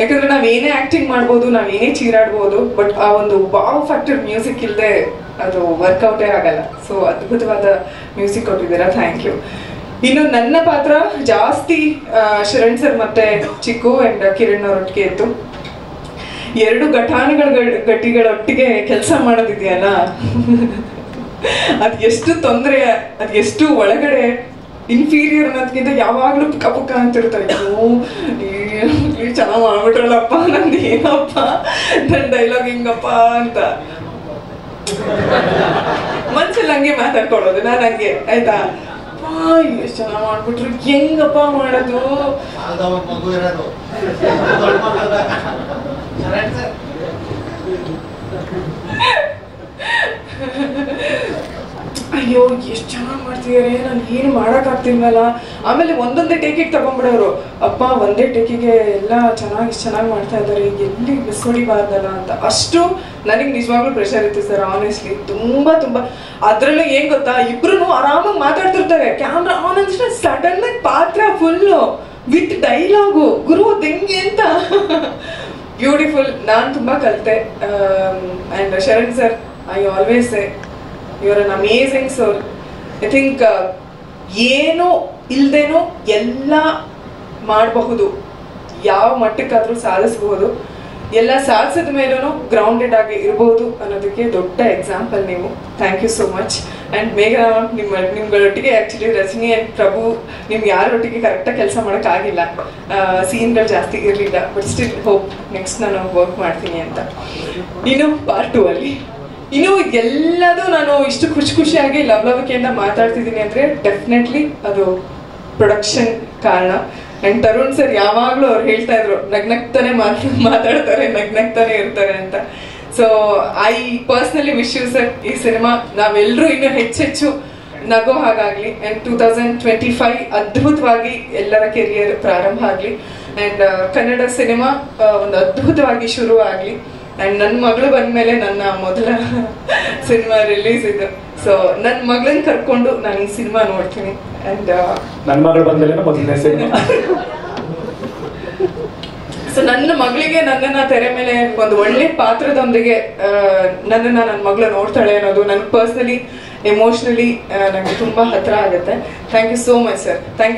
ಯಾಕಂದ್ರೆ ನಾವೇನೇ ಆಕ್ಟಿಂಗ್ ಮಾಡ್ಬೋದು, ನಾವೇನೇ ಚೀರಾಡ್ಬೋದು, ಬಟ್ ಆ ಒಂದು ವಾವ್ ಫ್ಯಾಕ್ಟರ್ ಮ್ಯೂಸಿಕ್ ಇಲ್ಲದೆ ಅದು ವರ್ಕೌಟೇ ಆಗಲ್ಲ. ಸೊ ಅದ್ಭುತವಾದ ಮ್ಯೂಸಿಕ್ ಕೊಟ್ಟಿದ್ದೀರಾ, ಥ್ಯಾಂಕ್ ಯು. ಇನ್ನು ನನ್ನ ಪಾತ್ರ ಜಾಸ್ತಿ ಶರಣ್ ಸರ್ ಮತ್ತೆ ಚಿಕ್ಕು ಅಂಡ್ ಕಿರಣ್ ಅವರೊಟ್ಟಿಗೆ ಇತ್ತು. ಎರಡು ಗಟ್ಟಿಗಳೊಟ್ಟಿಗೆ ಕೆಲಸ ಮಾಡೋದಿದೆಯಲ್ಲ, ಅದ್ ಎಷ್ಟು ತೊಂದರೆ, ಅದ್ ಎಷ್ಟು ಒಳಗಡೆ ಇನ್ಫೀರಿಯರ್ ಅನ್ನೋದಕ್ಕಿಂತ ಯಾವಾಗ್ಲೂ ಪುಕ್ಕ ಪುಕ್ಕ ಅಂತಿರ್ತಾರೆ. ಚೆನ್ನಾಗ್ ಮಾಡ್ಬಿಟ್ರಲ್ಲಪ್ಪ, ನಂದು ಏನಪ್ಪ, ನನ್ ಡೈಲಾಗ್ ಹಿಂಗಪ್ಪ ಅಂತ ಮನ್ಸಲ್ಲಿ ಹಂಗೆ ಮಾತಾಡ್ಕೊಳ್ಳೋದು. ನಾನು ಹಂಗೆ ಆಯ್ತಾ, ಎಷ್ಟು ಚೆನ್ನಾಗ್ ಮಾಡ್ಬಿಟ್ರು, ಹೆಂಗಪ್ಪ ಮಾಡೋದು. ಅಯ್ಯೋ ಎಷ್ಟು ಚೆನ್ನಾಗಿ ಮಾಡ್ತಿದಾರೆ, ನಾನು ಏನು ಮಾಡೋಕ್ಕಾಗ್ತಿಲ್ವಲ್ಲ. ಆಮೇಲೆ ಒಂದೊಂದೇ ಟೇಕಿಗೆ ತಗೊಂಡ್ಬಿಡೋರು, ಅಪ್ಪ ಒಂದೇ ಟೇಕಿಗೆ ಎಲ್ಲ ಚೆನ್ನಾಗಿ ಮಾಡ್ತಾ ಇದ್ದಾರೆ, ಎಲ್ಲಿ ಮಿಸ್ ಹೊಡಿಬಾರ್ದಲ್ಲ ಅಂತ. ಅಷ್ಟು ನನಗೆ ನಿಜವಾಗ್ಲೂ ಪ್ರೆಷರ್ ಇತ್ತು ಸರ್, ಆನೆಸ್ಟ್ಲಿ. ತುಂಬಾ ಅದ್ರಲ್ಲೂ ಏನ್ ಗೊತ್ತಾ, ಇಬ್ರು ಆರಾಮಾಗಿ ಮಾತಾಡ್ತಿರ್ತಾರೆ, ಕ್ಯಾಮ್ರಾ ಆನ್ ಅಂದ್ರೆ ಸಡನ್ ಆಗಿ ಪಾತ್ರ ಫುಲ್ಲು ವಿತ್ ಡೈಲಾಗು, ಗುರು ಹೆಂಗೆ ಅಂತ. ಬ್ಯೂಟಿಫುಲ್. ನಾನು ತುಂಬಾ ಕಲಿತೆ. And Sharan sir, I always say you are an amazing sir. I think ಏನು ಇಲ್ದೇನೋ ಎಲ್ಲ ಮಾಡಬಹುದು, ಯಾವ ಮಟ್ಟಕ್ಕಾದ್ರೂ ಸಾಧಿಸಬಹುದು. ಎಲ್ಲ ಸಾಧಿಸಿದ ಮೇಲೂ ಗ್ರೌಂಡೆಡ್ ಆಗಿ ಇರಬಹುದು ಅನ್ನೋದಕ್ಕೆ ದೊಡ್ಡ ಎಕ್ಸಾಂಪಲ್ ನೀವು. Thank you so much. And Megha ನಿಮ್ಗಳೊಟ್ಟಿಗೆ ಆ್ಯಕ್ಚುಲಿ ರಜನಿ ಆ್ಯಂಡ್ ಪ್ರಭು ನಿಮ್ಗೆ ಯಾರೊಟ್ಟಿಗೆ ಕರೆಕ್ಟಾಗಿ ಕೆಲಸ ಮಾಡೋಕ್ಕಾಗಿಲ್ಲ, ಸೀನ್ಗಳು ಜಾಸ್ತಿ ಇರಲಿಲ್ಲ. ಬಟ್ ಸ್ಟಿಲ್ ಹೋಪ್ ನೆಕ್ಸ್ಟ್ ನಾನು ವರ್ಕ್ ಮಾಡ್ತೀನಿ ಅಂತ. ಇನ್ನು ಪಾರ್ಟ್ 2 ಅಲ್ಲಿ ಇನ್ನು ಎಲ್ಲದೂ ನಾನು ಇಷ್ಟು ಖುಷಿಯಾಗಿ ಲವಲವಿಕೆಯಿಂದ ಮಾತಾಡ್ತಿದ್ದೀನಿ ಅಂದರೆ ಡೆಫಿನೆಟ್ಲಿ ಅದು ಪ್ರೊಡಕ್ಷನ್ ಕಾರಣ. ಆ್ಯಂಡ್ ತರುಣ್ ಸರ್ ಯಾವಾಗಲೂ ಅವ್ರು ಹೇಳ್ತಾ ಇದ್ರು, ನಗ್ನಗ್ತಾನೆ ಮಾತಾಡ್ತಾರೆ, ನಗ್ನಗ್ತಾನೆ ಇರ್ತಾರೆ ಅಂತ. So I personally wish you sir, ಈ ಸಿನಿಮಾ ನಾವೆಲ್ಲರೂ ಇನ್ನೂ ಹೆಚ್ಚೆಚ್ಚು ನಗೋ ಹಾಗಾಗಲಿ. ಆ್ಯಂಡ್ 2025 ಅದ್ಭುತವಾಗಿ ಎಲ್ಲರ ಕೆರಿಯರ್ ಪ್ರಾರಂಭ ಆಗಲಿ. ಆ್ಯಂಡ್ ಕನ್ನಡ ಸಿನಿಮಾ ಒಂದು ಅದ್ಭುತವಾಗಿ ಶುರು ಆಗಲಿ. ಆ್ಯಂಡ್ ನನ್ನ ಮಗಳು ಬಂದಮೇಲೆ ನನ್ನ ಮೊದಲ ಸಿನಿಮಾ ರಿಲೀಸ್ ಇದು. ಸೊ ನನ್ನ ಮಗಳನ್ನ ಕರ್ಕೊಂಡು ನಾನು ಈ ಸಿನಿಮಾ ನೋಡ್ತೀನಿ. ಆ್ಯಂಡ್ ನನ್ನ ಮಗಳು ಬಂದಮೇಲೆ ಮೊದಲನೇ ಸಿನಿಮಾ. ಸೊ ನನ್ನ ಮಗಳಿಗೆ ನನ್ನನ್ನ ತೆರೆ ಮೇಲೆ ಒಂದು ಒಳ್ಳೆ ಪಾತ್ರದೊಂದಿಗೆ ನನ್ನ ಮಗಳು ನೋಡ್ತಾಳೆ ಅನ್ನೋದು ನನಗೆ ಪರ್ಸ್ನಲಿ ಎಮೋಷನಲಿ ನನಗೆ ತುಂಬಾ ಹತ್ರ ಆಗುತ್ತೆ. Thank you so much sir. Thank you.